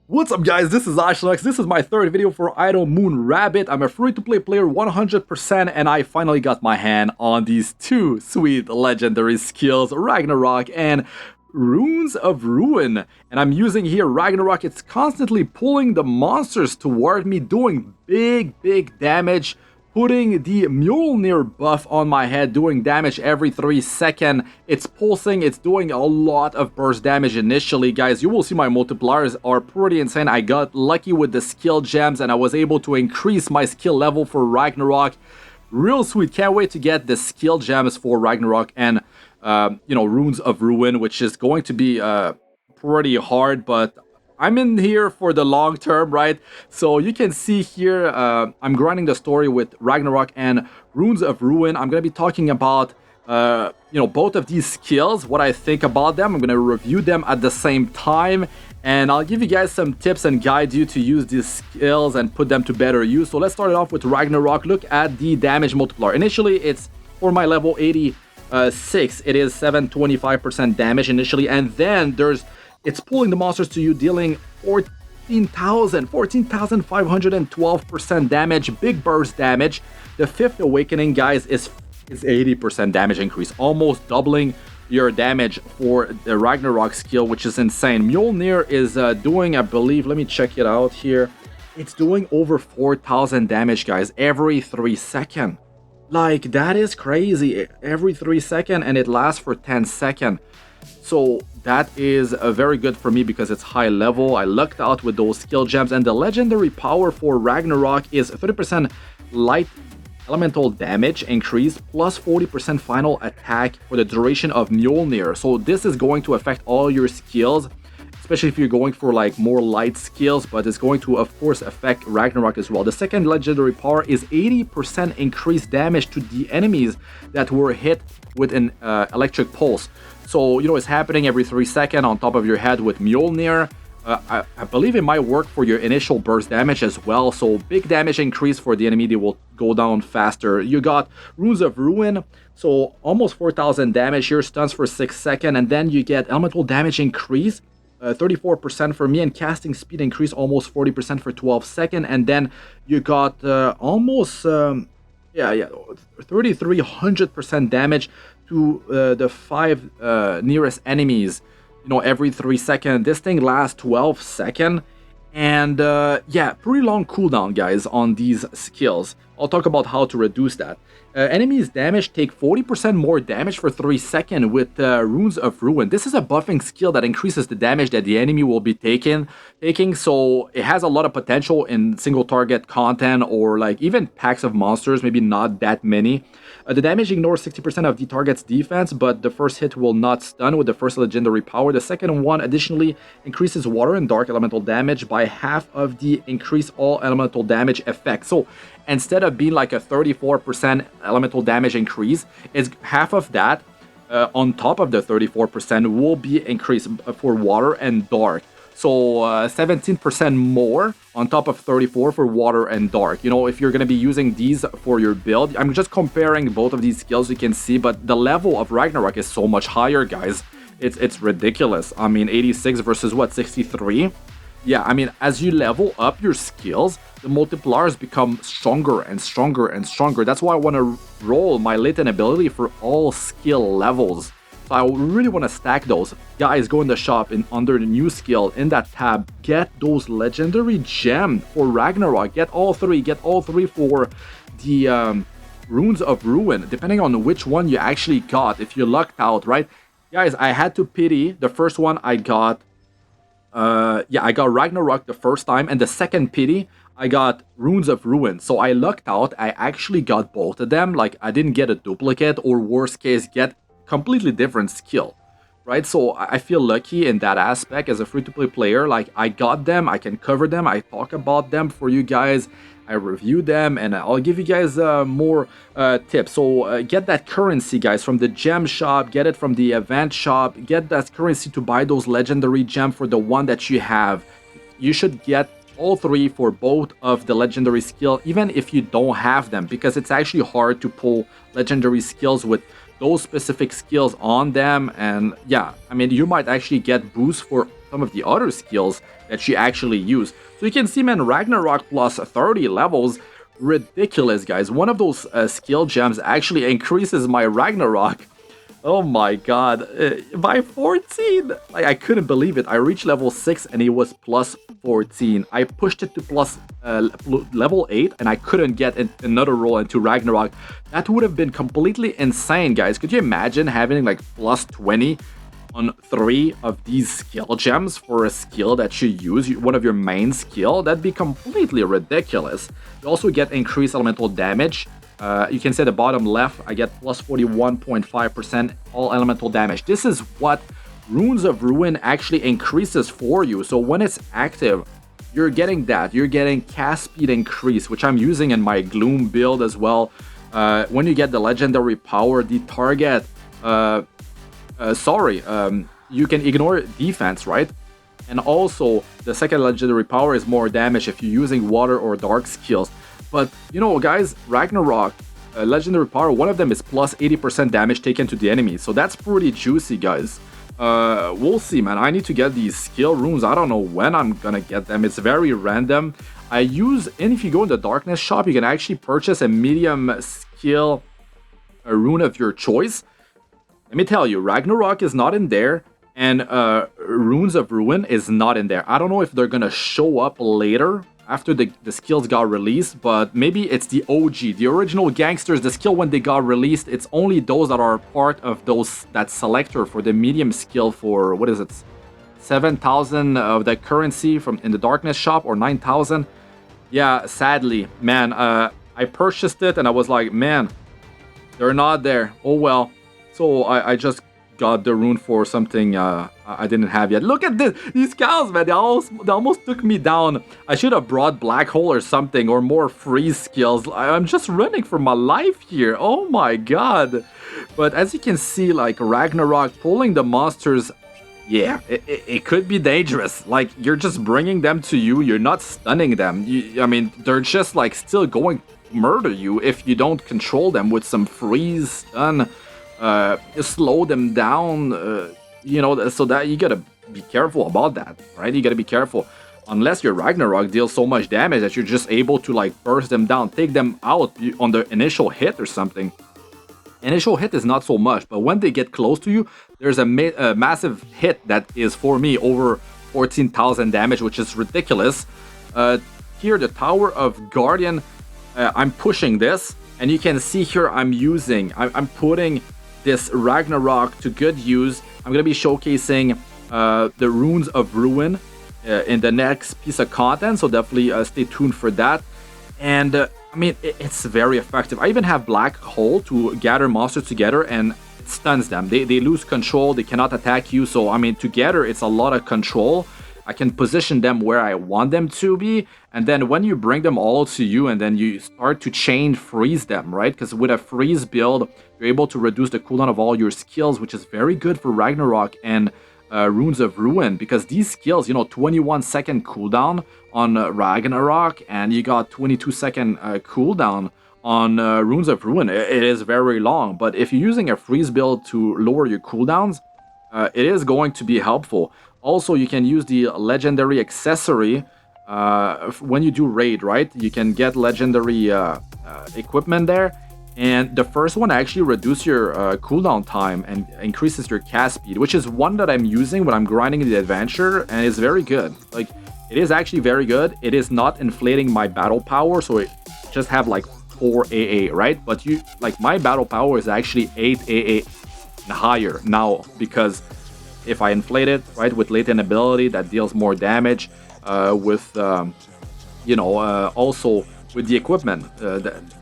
What's up guys, this is Astranox. This is my third video for Idle Moon Rabbit. I'm a free-to-play player 100% and I finally got my hand on these two sweet legendary skills, Ragnarok and Runes of Ruin. And I'm using here Ragnarok. It's constantly pulling the monsters toward me, doing big damage, putting the Mjolnir buff on my head, doing damage every 3 seconds. It's pulsing, it's doing a lot of burst damage initially, guys. You will see my multipliers are pretty insane. I got lucky with the skill gems and I was able to increase my skill level for Ragnarok. Real sweet, can't wait to get the skill gems for Ragnarok and, Runes of Ruin, which is going to be pretty hard, but I'm in here for the long term, right? So you can see here, I'm grinding the story with Ragnarok and Runes of Ruin. I'm going to be talking about, both of these skills, what I think about them. I'm going to review them at the same time. And I'll give you guys some tips and guide you to use these skills and put them to better use. So let's start it off with Ragnarok. Look at the damage multiplier. Initially, it's for my level 86. It is 725% damage initially. And then it's pulling the monsters to you, dealing 14,512% damage, big burst damage. The fifth awakening, guys, is 80% damage increase, almost doubling your damage for the Ragnarok skill, which is insane. Mjolnir is doing, I believe, let me check it out here. It's doing over 4,000 damage, guys, every 3 seconds. Like, that is crazy. Every 3 seconds, and it lasts for 10 seconds. So that is very good for me because it's high level. I lucked out with those skill gems, and the legendary power for Ragnarok is 30% light elemental damage increase plus 40% final attack for the duration of Mjolnir. So this is going to affect all your skills, especially if you're going for like more light skills, but it's going to of course affect Ragnarok as well. The second legendary power is 80% increased damage to the enemies that were hit with an electric pulse. So, it's happening every 3 seconds on top of your head with Mjolnir. I believe it might work for your initial burst damage as well. So, big damage increase for the enemy. They will go down faster. You got Runes of Ruin. So, almost 4,000 damage here. Stuns for 6 seconds. And then you get elemental damage increase. 34% for me. And casting speed increase almost 40% for 12 seconds. And then you got almost 3,300% damage to the 5 nearest enemies, every 3 seconds. This thing lasts 12 seconds. And pretty long cooldown, guys, on these skills. I'll talk about how to reduce that. Enemies damage take 40% more damage for 3 seconds with Runes of Ruin. This is a buffing skill that increases the damage that the enemy will be taking. So it has a lot of potential in single target content or like even packs of monsters, maybe not that many. The damage ignores 60% of the target's defense, but the first hit will not stun with the first legendary power. The second one additionally increases water and dark elemental damage by half of the increase all elemental damage effect. So instead of being like a 34% elemental damage increase, it's half of that on top of the 34% will be increased for water and dark. So 17% more on top of 34 for water and dark. If you're going to be using these for your build, I'm just comparing both of these skills, you can see, but the level of Ragnarok is so much higher, guys. It's ridiculous. I mean, 86 versus what, 63? Yeah, I mean, as you level up your skills, the multipliers become stronger and stronger and stronger. That's why I want to roll my latent ability for all skill levels. So I really want to stack those. Guys, go in the shop under the new skill in that tab. Get those legendary gems for Ragnarok. Get all three for the Runes of Ruin, depending on which one you actually got, if you lucked out, right? Guys, I had to pity the first one I got. I got Ragnarok the first time, and the second pity, I got Runes of Ruin. So I lucked out. I actually got both of them. Like, I didn't get a duplicate, or worst case, get completely different skill, right? So I feel lucky in that aspect as a free-to-play player. Like, I got them, I can cover them, I talk about them for you guys, I review them, and I'll give you guys more tips. So get that currency, guys, from the gem shop, get it from the event shop, get that currency to buy those legendary gem for the one that you have. You should get all three for both of the legendary skill, even if you don't have them, because it's actually hard to pull legendary skills with those specific skills on them. And yeah, I mean, you might actually get boosts for some of the other skills that she actually used. So you can see, man, Ragnarok plus 30 levels, ridiculous, guys. One of those skill gems actually increases my Ragnarok. Oh my god, by 14! Like, I couldn't believe it. I reached level 6 and it was plus 14. I pushed it to plus level 8 and I couldn't get another roll into Ragnarok. That would have been completely insane, guys. Could you imagine having like plus 20 on 3 of these skill gems for a skill that you use, one of your main skill? That'd be completely ridiculous. You also get increased elemental damage. You can see the bottom left, I get plus 41.5% all elemental damage. This is what Runes of Ruin actually increases for you. So when it's active, you're getting that. You're getting cast speed increase, which I'm using in my Gloom build as well. When you get the legendary power, the target, you can ignore defense, right? And also, the second legendary power is more damage if you're using water or dark skills. But, you know, guys, Ragnarok, legendary power, one of them is plus 80% damage taken to the enemy. So that's pretty juicy, guys. We'll see, man. I need to get these skill runes. I don't know when I'm gonna get them. It's very random. And if you go in the darkness shop, you can actually purchase a medium skill rune of your choice. Let me tell you, Ragnarok is not in there. And Runes of Ruin is not in there. I don't know if they're gonna show up later after the skills got released, but maybe it's the OG, the original gangsters, the skill when they got released. It's only those that are part of that selector for the medium skill for, what is it, 7,000 of the currency from in the darkness shop, or 9,000. Yeah, sadly, man, I purchased it and I was like, man, they're not there. Oh well. So I just got the rune for something I didn't have yet. Look at this, these cows, man. They almost took me down. I should have brought Black Hole or something, or more freeze skills. I'm just running for my life here. Oh my god. But as you can see, like, Ragnarok pulling the monsters, yeah, it could be dangerous. Like, you're just bringing them to you. You're not stunning them. I mean, they're just like still going to murder you if you don't control them with some freeze stun. Slow them down, you know, so that you gotta be careful about that, right? You gotta be careful. Unless your Ragnarok deals so much damage that you're just able to, like, burst them down, take them out on the initial hit or something. Initial hit is not so much, but when they get close to you, there's a massive hit that is, for me, over 14,000 damage, which is ridiculous. Here, the Tower of Guardian, I'm pushing this, and you can see here I'm putting this Ragnarok to good use. I'm going to be showcasing the Runes of Ruin in the next piece of content, so definitely stay tuned for that. And I mean, it's very effective. I even have Black Hole to gather monsters together, and it stuns them. They lose control, they cannot attack you, so I mean, together it's a lot of control. I can position them where I want them to be, and then when you bring them all to you and then you start to chain freeze them, right? Because with a freeze build, you're able to reduce the cooldown of all your skills, which is very good for Ragnarok and Runes of Ruin, because these skills, you know, 21-second cooldown on Ragnarok, and you got 22-second cooldown on Runes of Ruin. It is very long, but if you're using a freeze build to lower your cooldowns, it is going to be helpful. Also, you can use the legendary accessory when you do raid, right? You can get legendary equipment there. And the first one actually reduces your cooldown time and increases your cast speed, which is one that I'm using when I'm grinding the adventure, and it's very good. Like, it is actually very good. It is not inflating my battle power, so it just have like 4 AA, right? But my battle power is actually 8 AA and higher now, because if I inflate it, right, with latent ability that deals more damage, also with the equipment.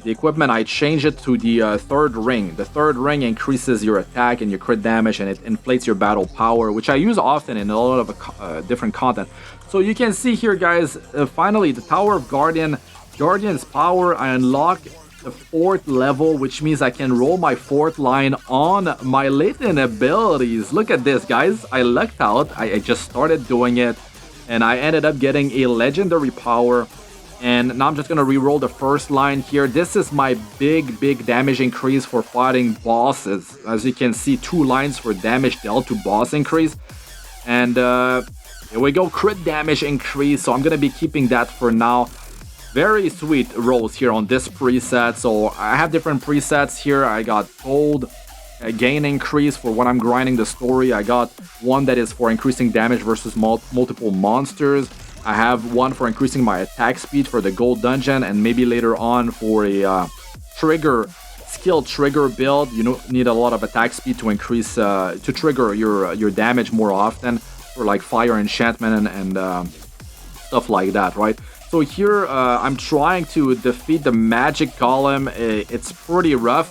The equipment, I change it to the third ring. The third ring increases your attack and your crit damage, and it inflates your battle power, which I use often in a lot of different content. So you can see here, guys, finally, the Tower of Guardian's power, I unlock the 4th level, which means I can roll my 4th line on my latent abilities. Look at this, guys. I lucked out. I just started doing it, and I ended up getting a legendary power. And now I'm just going to reroll the first line here. This is my big damage increase for fighting bosses. As you can see, 2 lines for damage dealt to boss increase. And Here we go, crit damage increase, so I'm gonna be keeping that for now. Very sweet rolls here on this preset. So I have different presets here. I got gold gain increase for when I'm grinding the story. I got one that is for increasing damage versus multiple monsters. I have one for increasing my attack speed for the gold dungeon, and maybe later on for a skill trigger build. You need a lot of attack speed to increase to trigger your damage more often for like fire enchantment and stuff like that, right? So here I'm trying to defeat the magic golem. It's pretty rough.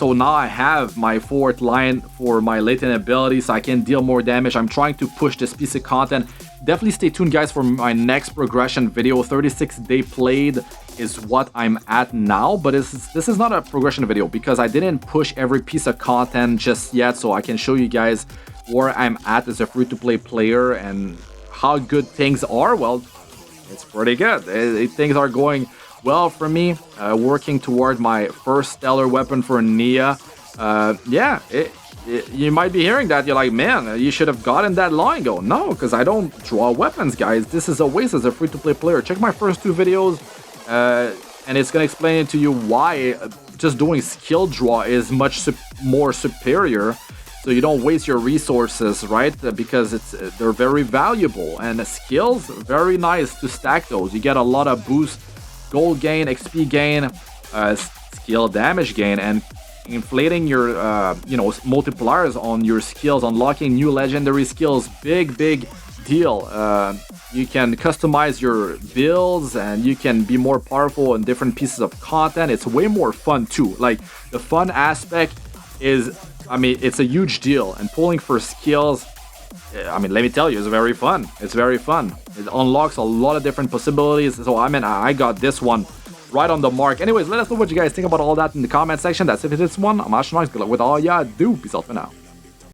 So now I have my fourth line for my latent ability, so I can deal more damage. I'm trying to push this piece of content. Definitely stay tuned, guys, for my next progression video. 36 day played is what I'm at now, but this is not a progression video because I didn't push every piece of content just yet, so I can show you guys where I'm at as a free-to-play player and how good things are. Well, it's pretty good. Things are going well for me, working toward my first stellar weapon for Nia. Yeah, you might be hearing that. You're like, man, you should have gotten that long ago. No, because I don't draw weapons, guys. This is a waste as a free-to-play player. Check my first two videos, and it's going to explain to you why just doing skill draw is much more superior. So you don't waste your resources, right? Because they're very valuable, and the skills, very nice to stack those. You get a lot of boost, gold gain, XP gain, skill damage gain, and inflating your multipliers on your skills, unlocking new legendary skills. Big deal. You can customize your builds, and you can be more powerful in different pieces of content. It's way more fun too. Like, the fun aspect is, I mean, it's a huge deal, and pulling for skills, I mean, let me tell you, it's very fun. It's very fun. It unlocks a lot of different possibilities. So, I mean, I got this one right on the mark. Anyways, let us know what you guys think about all that in the comment section. That's it for this one. I'm Astranox. Good luck with all y'all do. Peace out for now.